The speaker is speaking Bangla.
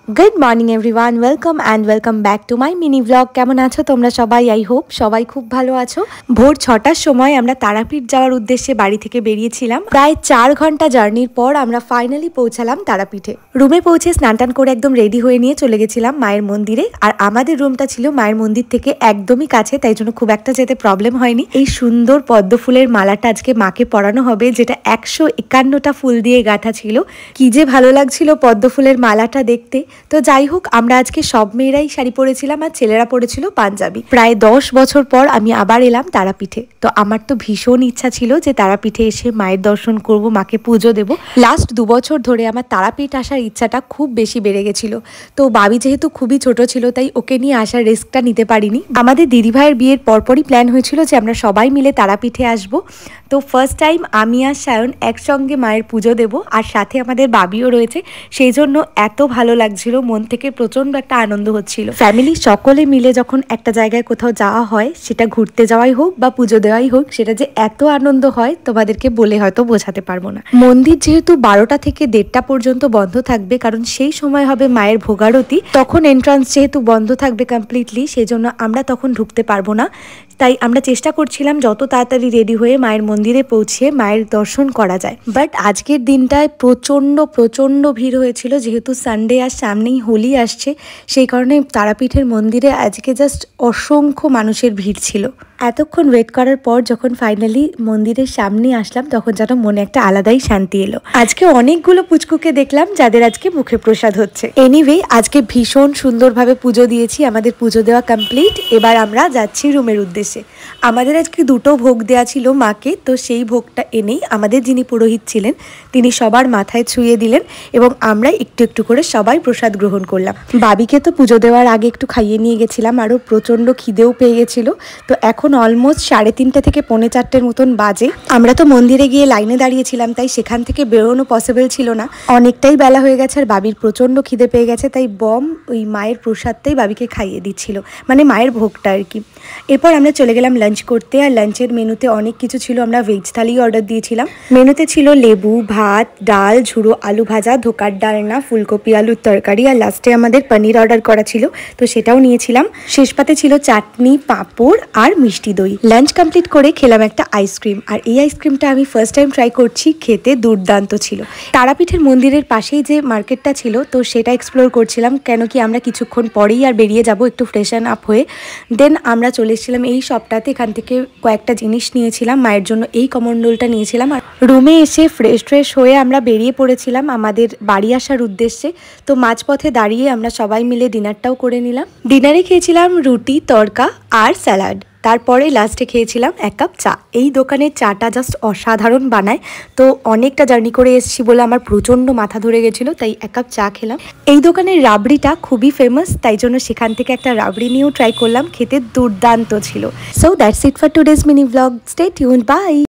Good morning everyone welcome and welcome back to my mini vlog. केमन आछो तोमरा सबाई? आई होप सबाई खूब भालो आछो। भोर 6टार समय आमरा तारापीठ जाওয়ার उद्देश्ये बाड़ी थेके बेरिয়েছিলাম। प्राय 4 घंटा जार्निर पर आमरा फाइनली पौঁছালাম तारापीठे। रूमे पौঁছে स्नान टान करे एकदम रेडी हয়ে নিয়ে চলে গেছিলাম মায়ের মন্দিরে। আর আমাদের রুমটা ছিল মায়ের মন্দির থেকে একদমই কাছে, তাই জন্য খুব একটা যেতে প্রবলেম হয়নি। এই সুন্দর পদ্ম ফুলের মালাটা আজকে মাকে পরানো হবে, যেটা 151টা ফুল দিয়ে গাঁথা ছিল। কি যে ভালো লাগছিল পদ্ম ফুলের মালাটা দেখতে। তো যাই হোক, আমরা আজকে সব মেয়েরাই শাড়ি পরেছিলাম আর ছেলেরা পরেছিল পাঞ্জাবি। প্রায় 10 বছর পর আমি আবার এলাম তারাপীঠে। তো আমার তো ভীষণ ইচ্ছা ছিল যে তারাপীঠে এসে মায়ের দর্শন করব, মাকে পুজো দেব। লাস্ট 2 বছর ধরে আমার তারাপীঠ আসার ইচ্ছাটা খুব বেশি বেড়ে গেছিল। তো বাবি যেহেতু খুবই ছোট ছিল, তাই ওকে নিয়ে আসার রিস্কটা নিতে পারিনি। আমাদের দিদিভাইয়ের বিয়ের পরপরই প্ল্যান হয়েছিল যে আমরা সবাই মিলে তারাপীঠে আসব। তো ফার্স্ট টাইম আমি আর সায়ন একসঙ্গে মায়ের পুজো দেব, আর সাথে আমাদের বাবিও রয়েছে। সেই জন্য এত ভালো লাগছিল, মন থেকে প্রচন্ড একটা আনন্দ হচ্ছিল। ফ্যামিলি সকলে মিলে যখন একটা জায়গায় কোথাও যাওয়া হয়, সেটা ঘুরতে যাওয়াই হোক বা পুজো দেওয়াই হোক, সেটা যে এত আনন্দ হয় তোমাদেরকে বলে হয়তো বোঝাতে পারবো না। মন্দির যেহেতু 12টা থেকে 1:30টা পর্যন্ত বন্ধ থাকবে, কারণ সেই সময় হবে মায়ের ভোগারতি, তখন এন্ট্রান্স যেহেতু বন্ধ থাকবে কমপ্লিটলি, সেই জন্য আমরা তখন ঢুকতে পারবো না। তাই আমরা চেষ্টা করছিলাম যত তাড়াতাড়ি রেডি হয়ে মায়ের মন্দিরে পৌঁছে মায়ের দর্শন করা যায়। বাট আজকের দিনটায় প্রচন্ড ভিড় হয়েছিল, যেহেতু সানডে আর সামনেই হোলি আসছে, সেই কারণে তারাপীঠের মন্দিরে আজকে জাস্ট অসংখ্য মানুষের ভিড় ছিল। এতক্ষণ ওয়েট করার পর যখন ফাইনালি মন্দিরের সামনে আসলাম, তখন যেন মনে একটা আলাদাই শান্তি এলো। আজকে অনেকগুলো পুচকুকে দেখলাম যাদের আজকে মুখে প্রসাদ হচ্ছে। এনিওয়ে, আজকে ভীষণ সুন্দরভাবে পুজো দিয়েছি, আমাদের পুজো দেওয়া কমপ্লিট। এবার আমরা যাচ্ছি রুমের উদ্দেশ্যে। আমাদের আজকে 2টো ভোগ দেওয়া ছিল মাকে, তো সেই ভোগটা এনেই আমাদের যিনি পুরোহিত ছিলেন তিনি সবার মাথায় ছুঁয়ে দিলেন, এবং আমরা একটু একটু করে সবাই প্রসাদ গ্রহণ করলাম। বাবিকে তো পুজো দেওয়ার আগে একটু খাইয়ে নিয়ে গেছিলাম, আরও প্রচণ্ড খিদেও পেয়ে গেছিল। তো এখন অলমোস্ট 3:30 থেকে 3:45 মতন বাজে। আমরা তো মন্দিরে গিয়ে লাইনে দাঁড়িয়েছিলাম, তাই সেখান থেকে বেরোনো পসিবল ছিল না, অনেকটাই বেলা হয়ে গেছে। আর বাবির প্রচণ্ড খিদে পেয়ে গেছে, তাই বম ওই মায়ের প্রসাদটাই বাবিকে খাইয়ে দিচ্ছিল, মানে মায়ের ভোগটা আর কি। এরপর আমরা চলে গেলাম লাঞ্চ করতে, আর লাঞ্চের মেনুতে অনেক কিছু ছিল। আমরা ভেজ থালি অর্ডার দিয়েছিলাম। মেনুতে ছিল লেবু, ভাত, ডাল, ঝুড়ো আলু ভাজা, ধোকার ডালনা, ফুলকপি আলুর তরকারি, আর লাস্টে আমাদের পনির অর্ডার করা ছিল, তো সেটাও নিয়েছিলাম। শেষ পাতে ছিল চাটনি, পাঁপড় আর মিষ্টি দই। লাঞ্চ কমপ্লিট করে খেলাম একটা আইসক্রিম, আর এই আইসক্রিমটা আমি ফার্স্ট টাইম ট্রাই করছি, খেতে দুর্দান্ত ছিল। তারাপীঠের মন্দিরের পাশেই যে মার্কেটটা ছিল, তো সেটা এক্সপ্লোর করছিলাম, কেন কি আমরা কিছুক্ষণ পরেই আর বেরিয়ে যাব একটু ফ্রেশন আপ হয়ে। দেন আমরা চলে এসেছিলাম এই শপটাতে, এখান থেকে কয়েকটা জিনিস নিয়েছিলাম। মায়ের জন্য এই কমণ্ডলটা নিয়েছিলাম। আর রুমে এসে ফ্রেশ হয়ে আমরা বেরিয়ে পড়েছিলাম আমাদের বাড়ি আসার উদ্দেশ্যে। তো মাঝপথে দাঁড়িয়ে আমরা সবাই মিলে ডিনারটাও করে নিলাম। ডিনারে খেয়েছিলাম রুটি, তড়কা আর স্যালাড। তারপরে লাস্টে খেয়েছিলাম 1 কাপ চা। এই দোকানের চাটা জাস্ট অসাধারণ বানায়। তো অনেকটা জার্নি করে এসেছি বলে আমার প্রচণ্ড মাথা ধরে গেছিলো, তাই 1 কাপ চা খেলাম। এই দোকানের রাবড়িটা খুবই ফেমাস, তাই জন্য সেখান থেকে একটা রাবড়ি নিয়েও ট্রাই করলাম, খেতে দুর্দান্ত ছিল। So that's it for today's mini vlog. Stay tuned, by.